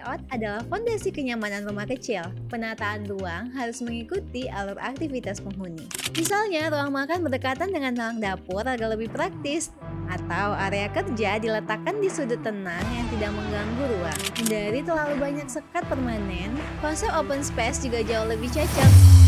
Layout adalah fondasi kenyamanan rumah kecil. Penataan ruang harus mengikuti alur aktivitas penghuni. Misalnya, ruang makan berdekatan dengan ruang dapur agar lebih praktis, atau area kerja diletakkan di sudut tenang yang tidak mengganggu ruang. Dari terlalu banyak sekat permanen, konsep open space juga jauh lebih cocok.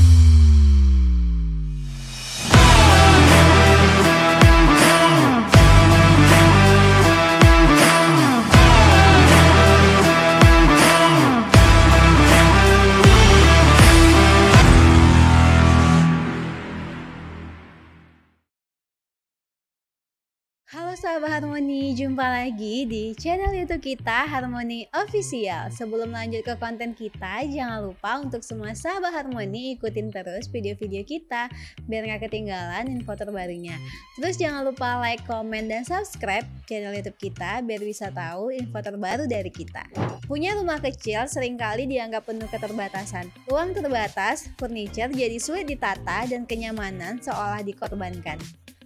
Halo sahabat Harmoni, jumpa lagi di channel YouTube kita Harmoni Official. Sebelum lanjut ke konten kita, jangan lupa untuk semua sahabat Harmoni ikutin terus video-video kita biar gak ketinggalan info terbarunya. Terus jangan lupa like, komen, dan subscribe channel YouTube kita biar bisa tahu info terbaru dari kita. Punya rumah kecil seringkali dianggap penuh keterbatasan. Ruang terbatas, furniture jadi sulit ditata, dan kenyamanan seolah dikorbankan.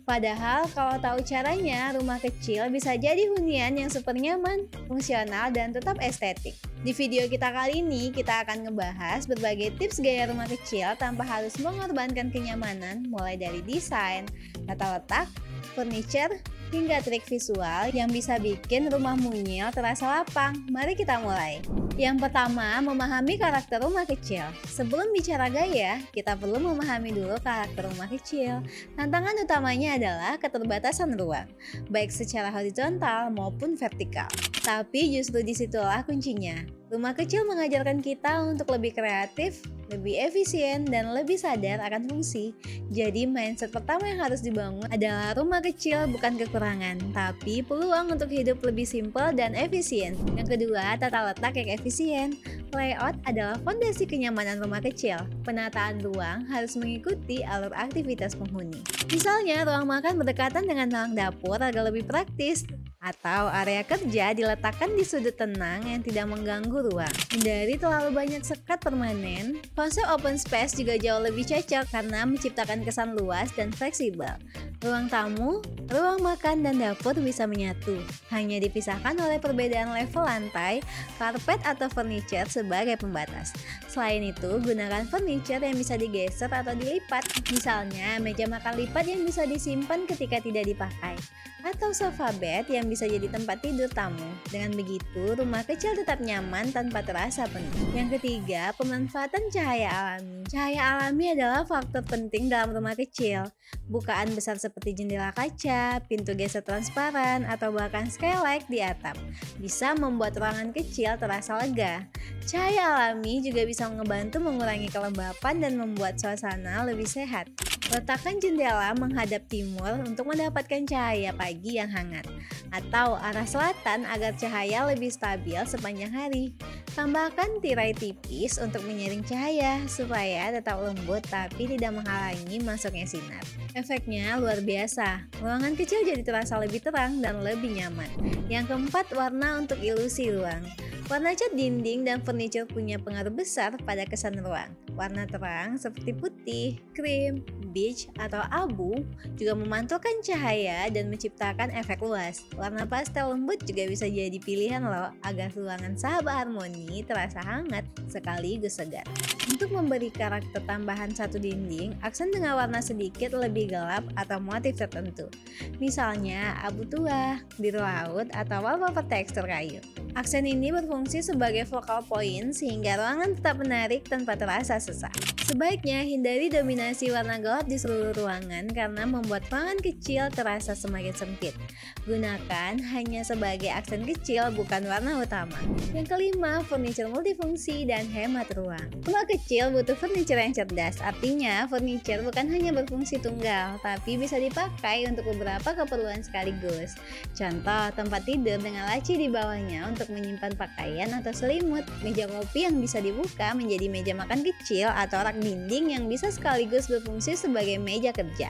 Padahal kalau tahu caranya, rumah kecil bisa jadi hunian yang super nyaman, fungsional, dan tetap estetik. Di video kita kali ini, kita akan ngebahas berbagai tips gaya rumah kecil tanpa harus mengorbankan kenyamanan, mulai dari desain, tata letak, furniture, hingga trik visual yang bisa bikin rumah mungil terasa lapang. Mari kita mulai. Yang pertama, memahami karakter rumah kecil. Sebelum bicara gaya, kita perlu memahami dulu karakter rumah kecil. Tantangan utamanya adalah keterbatasan ruang, baik secara horizontal maupun vertikal. Tapi justru disitulah kuncinya. Rumah kecil mengajarkan kita untuk lebih kreatif, lebih efisien, dan lebih sadar akan fungsi. Jadi mindset pertama yang harus dibangun adalah rumah kecil bukan kekurangan, tapi peluang untuk hidup lebih simpel dan efisien. Yang kedua, tata letak yang efisien. Layout adalah fondasi kenyamanan rumah kecil. Penataan ruang harus mengikuti alur aktivitas penghuni. Misalnya, ruang makan berdekatan dengan ruang dapur agar lebih praktis, atau area kerja diletakkan di sudut tenang yang tidak mengganggu ruang. Dari terlalu banyak sekat permanen, konsep open space juga jauh lebih cocok karena menciptakan kesan luas dan fleksibel. Ruang tamu, ruang makan, dan dapur bisa menyatu, hanya dipisahkan oleh perbedaan level lantai, karpet, atau furniture sebagai pembatas. Selain itu, gunakan furniture yang bisa digeser atau dilipat, misalnya meja makan lipat yang bisa disimpan ketika tidak dipakai, atau sofa bed yang bisa jadi tempat tidur tamu. Dengan begitu, rumah kecil tetap nyaman tanpa terasa penuh. Yang ketiga, pemanfaatan cahaya alami. Cahaya alami adalah faktor penting dalam rumah kecil. Bukaan besar seperti jendela kaca, pintu geser transparan, atau bahkan skylight di atap bisa membuat ruangan kecil terasa lega. Cahaya alami juga bisa membantu mengurangi kelembapan dan membuat suasana lebih sehat. Letakkan jendela menghadap timur untuk mendapatkan cahaya pagi yang hangat, atau arah selatan agar cahaya lebih stabil sepanjang hari. Tambahkan tirai tipis untuk menyaring cahaya supaya tetap lembut tapi tidak menghalangi masuknya sinar. Efeknya luar biasa, ruangan kecil jadi terasa lebih terang dan lebih nyaman. Yang keempat, warna untuk ilusi ruang. Warna cat dinding dan furniture punya pengaruh besar pada kesan ruang. Warna terang seperti putih, krim, beige, atau abu juga memantulkan cahaya dan menciptakan efek luas. Warna pastel lembut juga bisa jadi pilihan loh agar ruangan sahabat Harmoni terasa hangat sekaligus segar. Untuk memberi karakter tambahan satu dinding, aksen dengan warna sedikit lebih gelap atau motif tertentu. Misalnya abu tua, biru laut, atau wallpaper tekstur kayu. Aksen ini berfungsi sebagai focal point sehingga ruangan tetap menarik tanpa terasa sesak. Sebaiknya hindari dominasi warna gelap di seluruh ruangan karena membuat ruangan kecil terasa semakin sempit. Gunakan hanya sebagai aksen kecil, bukan warna utama. Yang kelima, furniture multifungsi dan hemat ruang. Rumah kecil butuh furniture yang cerdas, artinya furniture bukan hanya berfungsi tunggal, tapi bisa dipakai untuk beberapa keperluan sekaligus. Contoh, tempat tidur dengan laci di bawahnya untuk menyimpan pakaian atau selimut, meja kopi yang bisa dibuka menjadi meja makan kecil, atau rak dinding yang bisa sekaligus berfungsi sebagai meja kerja.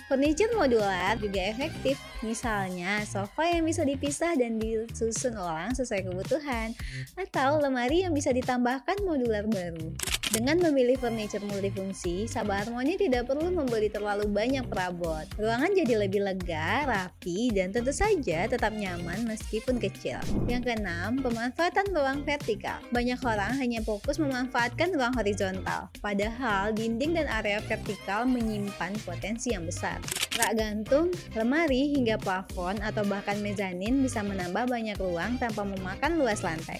Furniture modular juga efektif, misalnya sofa yang bisa dipisah dan disusun ulang sesuai kebutuhan, atau lemari yang bisa ditambahkan modular baru. Dengan memilih furniture multifungsi, Sabah Harmoni tidak perlu membeli terlalu banyak perabot. Ruangan jadi lebih lega, rapi, dan tentu saja tetap nyaman meskipun kecil. Yang keenam, pemanfaatan ruang vertikal. Banyak orang hanya fokus memanfaatkan ruang horizontal, padahal dinding dan area vertikal menyimpan potensi yang besar. Rak gantung, lemari, hingga plafon atau bahkan mezanin bisa menambah banyak ruang tanpa memakan luas lantai.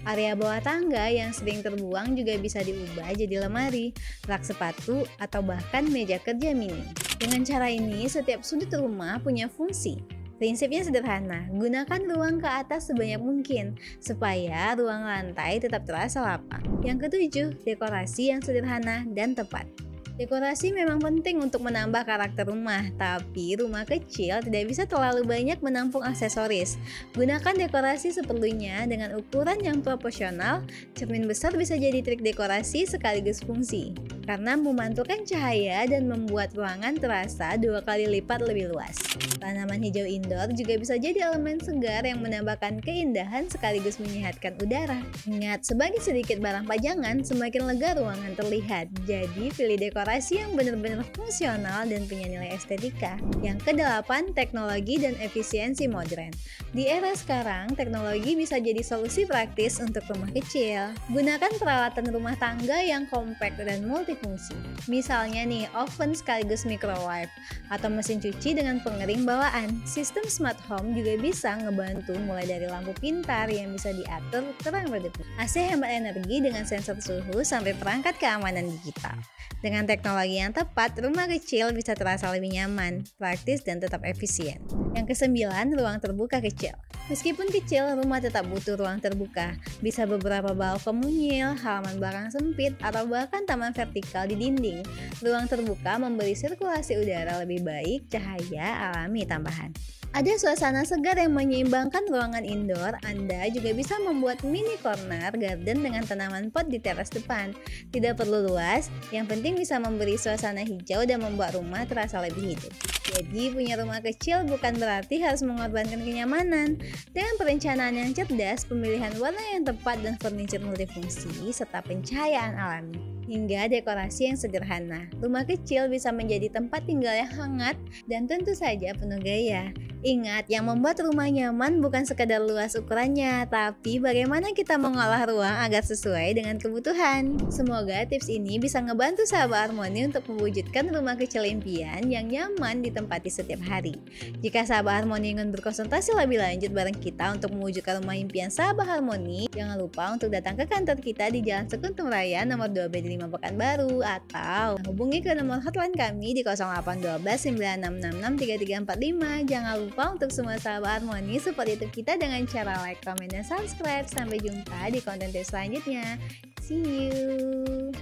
Area bawah tangga yang sering terbuang juga bisa diubah jadi lemari, rak sepatu, atau bahkan meja kerja mini. Dengan cara ini, setiap sudut rumah punya fungsi. Prinsipnya sederhana, gunakan ruang ke atas sebanyak mungkin, supaya ruang lantai tetap terasa lapang. Yang ketujuh, dekorasi yang sederhana dan tepat. Dekorasi memang penting untuk menambah karakter rumah, tapi rumah kecil tidak bisa terlalu banyak menampung aksesoris. Gunakan dekorasi seperlunya dengan ukuran yang proporsional. Cermin besar bisa jadi trik dekorasi sekaligus fungsi, karena memantulkan cahaya dan membuat ruangan terasa 2 kali lipat lebih luas. Tanaman hijau indoor juga bisa jadi elemen segar yang menambahkan keindahan sekaligus menyehatkan udara. Ingat, semakin sedikit barang pajangan, semakin lega ruangan terlihat. Jadi, pilih dekorasi yang benar-benar fungsional dan punya nilai estetika. Yang kedelapan, teknologi dan efisiensi modern. Di era sekarang, teknologi bisa jadi solusi praktis untuk rumah kecil. Gunakan peralatan rumah tangga yang compact dan multifungsi. Misalnya nih, oven sekaligus microwave, atau mesin cuci dengan pengering bawaan. Sistem smart home juga bisa ngebantu, mulai dari lampu pintar yang bisa diatur terang redup, AC hemat energi dengan sensor suhu, sampai perangkat keamanan digital. Dengan teknologi yang tepat, rumah kecil bisa terasa lebih nyaman, praktis, dan tetap efisien. Yang kesembilan, ruang terbuka kecil. Meskipun kecil, rumah tetap butuh ruang terbuka. Bisa beberapa balkon mungil, halaman belakang sempit, atau bahkan taman vertikal di dinding. Ruang terbuka memberi sirkulasi udara lebih baik, cahaya alami tambahan. Ada suasana segar yang menyeimbangkan ruangan indoor. Anda juga bisa membuat mini corner garden dengan tanaman pot di teras depan. Tidak perlu luas, yang penting bisa memberi suasana hijau dan membuat rumah terasa lebih hidup. Jadi, punya rumah kecil bukan berarti harus mengorbankan kenyamanan. Dengan perencanaan yang cerdas, pemilihan warna yang tepat, dan furniture multifungsi, serta pencahayaan alami, hingga dekorasi yang sederhana, rumah kecil bisa menjadi tempat tinggal yang hangat dan tentu saja penuh gaya. Ingat, yang membuat rumah nyaman bukan sekadar luas ukurannya, tapi bagaimana kita mengolah ruang agar sesuai dengan kebutuhan. Semoga tips ini bisa ngebantu Sahabat Harmoni untuk mewujudkan rumah kecil impian yang nyaman ditempati setiap hari. Jika Sahabat Harmoni ingin berkonsultasi lebih lanjut bareng kita untuk mewujudkan rumah impian Sahabat Harmoni, jangan lupa untuk datang ke kantor kita di Jalan Sekuntum Raya nomor 2B di 5 Pekanbaru, atau hubungi ke nomor hotline kami di 0812 9666 3345. Jangan lupa untuk semua Sahabat Harmoni support YouTube kita dengan cara like, comment, dan subscribe. Sampai jumpa di konten selanjutnya. See you.